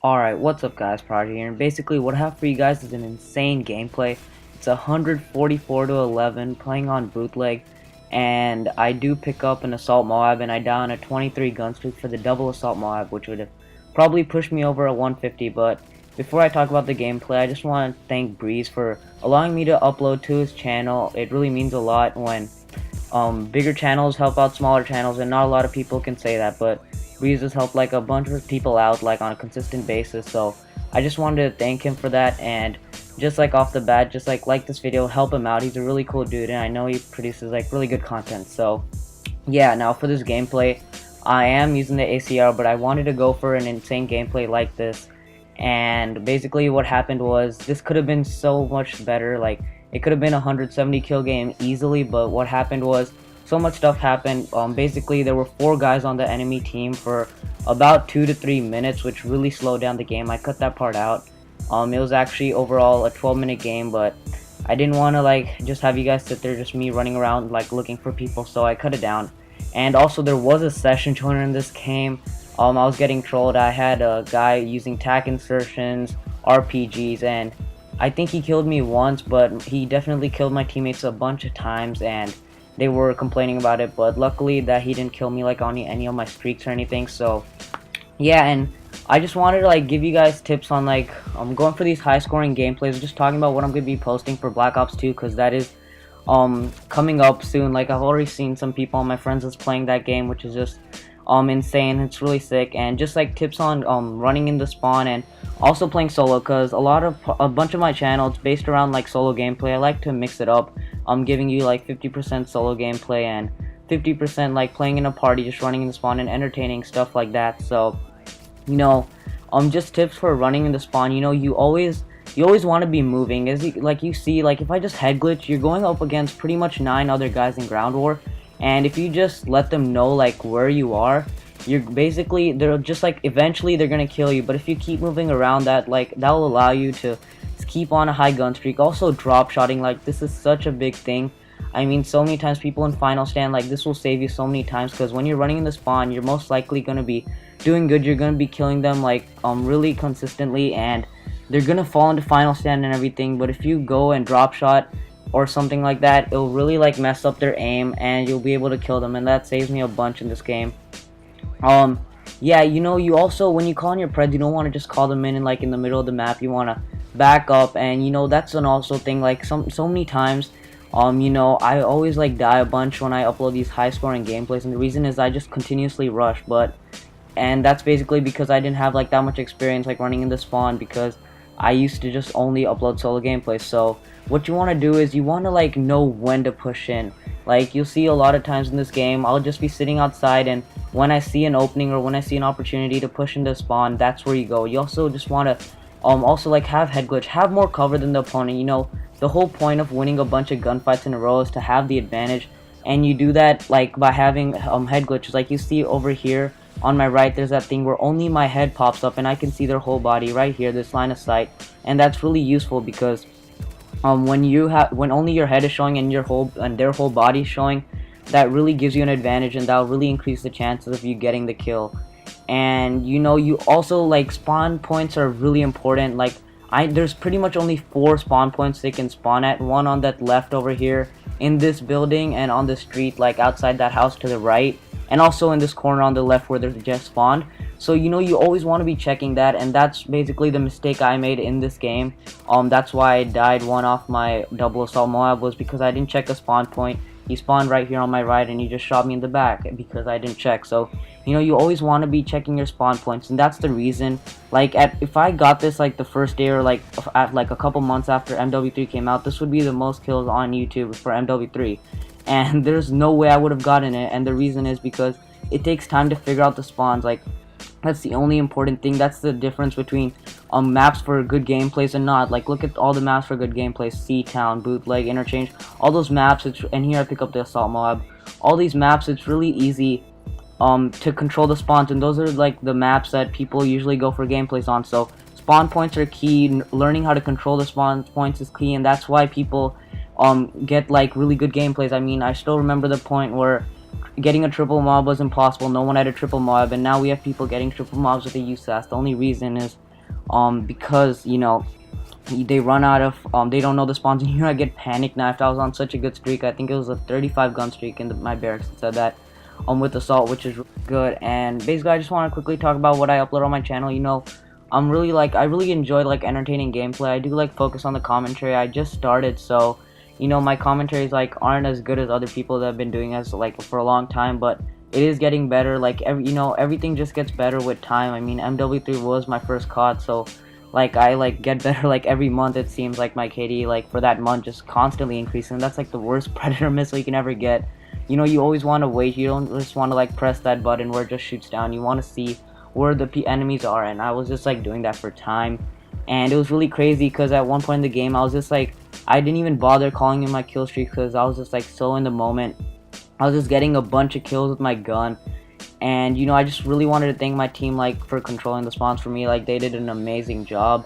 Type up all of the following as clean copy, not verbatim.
Alright, what's up guys, Prodigy here, and basically what I have for you guys is an insane gameplay. It's 144 to 11, playing on bootleg, and I do pick up an Assault Moab, and I down a 23 gun streak for the double Assault Moab, which would have probably pushed me over a 150, but before I talk about the gameplay, I just want to thank Breeze for allowing me to upload to his channel. It really means a lot when bigger channels help out smaller channels, and not a lot of people can say that, but Breeze has helped like a bunch of people out like on a consistent basis, so I just wanted to thank him for that. And just like off the bat, just like this video, help him out. He's a really cool dude, and I know he produces like really good content. So yeah, now for this gameplay, I am using the ACR, but I wanted to go for an insane gameplay like this. And basically what happened was, this could have been so much better. Like, it could have been a 170 kill game easily, but what happened was so much stuff happened. Basically there were 4 guys on the enemy team for about 2 to 3 minutes, which really slowed down the game. I cut that part out. It was actually overall a 12-minute game, but I didn't want to like just have you guys sit there just me running around like looking for people, so I cut it down. And also there was a session joiner in this game. I was getting trolled. I had a guy using tac insertions, RPGs, and I think he killed me once, but he definitely killed my teammates a bunch of times, and they were complaining about it. But luckily that he didn't kill me like on any of my streaks or anything. So yeah, and I just wanted to like give you guys tips on like going for these high scoring gameplays, just talking about what I'm going to be posting for Black Ops 2, because that is coming up soon. Like, I've already seen some people on my friends that's playing that game, which is just insane. It's really sick. And just like tips on running in the spawn, and also playing solo, because a bunch of my channel it's based around like solo gameplay. I like to mix it up. I'm giving you like 50% solo gameplay and 50% like playing in a party, just running in the spawn and entertaining, stuff like that. So just tips for running in the spawn. You always want to be moving. Like you see, like if I just head glitch, you're going up against pretty much 9 other guys in ground war, and if you just let them know like where you are, they're just like eventually they're gonna kill you. But if you keep moving around, that'll allow you to keep on a high gun streak. Also drop shotting, like this is such a big thing. I mean, so many times people in final stand, like this will save you so many times, because when you're running in the spawn, you're most likely gonna be doing good. You're gonna be killing them like really consistently, and they're gonna fall into final stand and everything. But if you go and drop shot or something like that, it'll really like mess up their aim, and you'll be able to kill them, and that saves me a bunch in this game. Yeah, you also, when you call on your preds, you don't want to just call them in and like in the middle of the map. You want to back up, and that's an also thing. Like so many times I always like die a bunch when I upload these high scoring gameplays, and the reason is I just continuously rush. And that's basically because I didn't have like that much experience like running in the spawn, because I used to just only upload solo gameplays. So what you want to do is you want to like know when to push in. Like, you'll see a lot of times in this game, I'll just be sitting outside, and when I see an opening or when I see an opportunity to push into spawn, that's where you go. You also just want to also like have head glitch, have more cover than the opponent. The whole point of winning a bunch of gunfights in a row is to have the advantage, and you do that like by having head glitches. Like you see over here on my right, there's that thing where only my head pops up and I can see their whole body right here, this line of sight. And that's really useful, because when only your head is showing and their whole body is showing, that really gives you an advantage, and that'll really increase the chances of you getting the kill. And you also like spawn points are really important. Like, there's pretty much only 4 spawn points they can spawn at. One on that left over here in this building, and on the street like outside that house to the right, and also in this corner on the left where there's just spawned. So you always want to be checking that, and that's basically the mistake I made in this game. That's why I died one off my double assault Moab, was because I didn't check the spawn point. He spawned right here on my right, and he just shot me in the back because I didn't check. So you always want to be checking your spawn points, and that's the reason. Like, if I got this like the first day, or like at a couple months after MW3 came out, this would be the most kills on YouTube for MW3. And there's no way I would have gotten it, and the reason is because it takes time to figure out the spawns. Like, that's the only important thing. That's the difference between maps for good gameplays and not. Like, look at all the maps for good gameplays: Sea-Town, Bootleg, Interchange, all those maps. And here I pick up the Assault Moab. All these maps, it's really easy to control the spawns, and those are like the maps that people usually go for gameplays on. So spawn points are key. Learning how to control the spawn points is key, and that's why people get like really good gameplays. I mean, I still remember the point where getting a triple mob was impossible. No one had a triple mob, and now we have people getting triple mobs with a USAS. The only reason is because they run out of they don't know the spawns, and here I get panic knifed. I was on such a good streak. I think it was a 35 gun streak in my barracks that said that with assault, which is really good. And basically I just want to quickly talk about what I upload on my channel. I really enjoy like entertaining gameplay. I do like focus on the commentary. I just started, so my commentaries like aren't as good as other people that have been doing this like for a long time, but it is getting better. Like everything just gets better with time. I mean, MW3 was my first COD, so like I like get better like every month. It seems like my KD like for that month just constantly increasing. That's like the worst predator missile you can ever get. You always want to wait. You don't just want to like press that button where it just shoots down. You want to see where the enemies are, and I was just like doing that for time, and it was really crazy because at one point in the game I was just like, I didn't even bother calling in my kill streak because I was just like so in the moment. I was just getting a bunch of kills with my gun, and I just really wanted to thank my team like for controlling the spawns for me. Like they did an amazing job.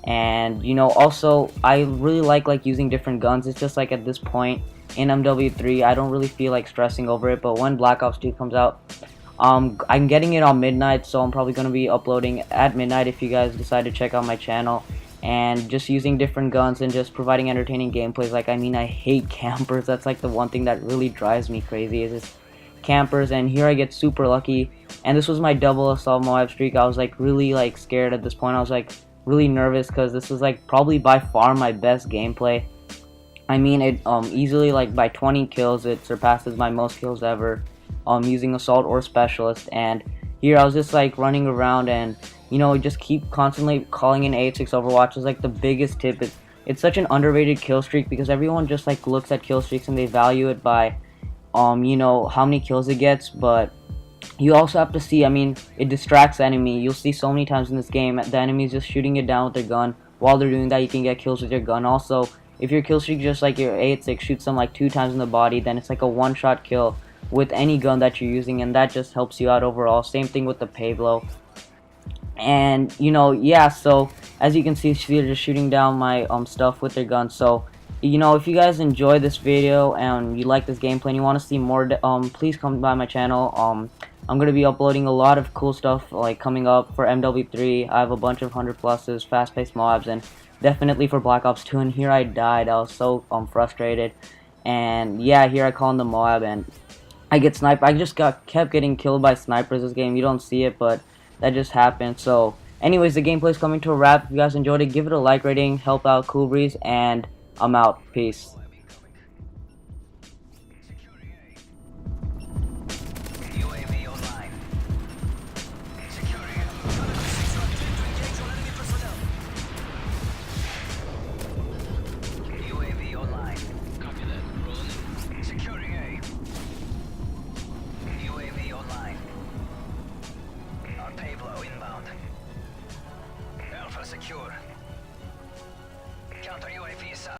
And also I really like using different guns. It's just like at this point in MW3 I don't really feel like stressing over it, but when Black Ops 2 comes out, I'm getting it on midnight, so I'm probably going to be uploading at midnight if you guys decide to check out my channel, and just using different guns and just providing entertaining gameplays. Like, I mean, I hate campers. That's like the one thing that really drives me crazy is just campers. And here I get super lucky, and this was my double assault Moab streak. I was like really like scared at this point. I was like really nervous because this was like probably by far my best gameplay. I mean, it easily, like by 20 kills, it surpasses my most kills ever using assault or specialist. And here I was just like running around, and just keep constantly calling in 8-6 Overwatch is like the biggest tip. It's such an underrated kill streak because everyone just like looks at kill streaks and they value it by how many kills it gets, but you also have to see, I mean, it distracts the enemy. You'll see so many times in this game the enemy is just shooting it down with their gun. While they're doing that, you can get kills with your gun. Also, if your kill streak just like your 8-6 shoots them like 2 times in the body, then it's like a one-shot kill with any gun that you're using, and that just helps you out overall. Same thing with the Pablo. And yeah, so as you can see, they're just shooting down my stuff with their guns. So if you guys enjoy this video and you like this gameplay and you want to see more, please come by my channel. I'm going to be uploading a lot of cool stuff like coming up for MW3. I have a bunch of 100 pluses, fast-paced Moabs, and definitely for Black Ops 2. And here I died. I was so frustrated. And yeah, here I call in the Moab, and I get sniped. I just kept getting killed by snipers this game. You don't see it, but that just happened. So anyways, the gameplay is coming to a wrap. If you guys enjoyed it, give it a like rating, help out Cool Breeze, and I'm out. Peace. Secure. Counter UAV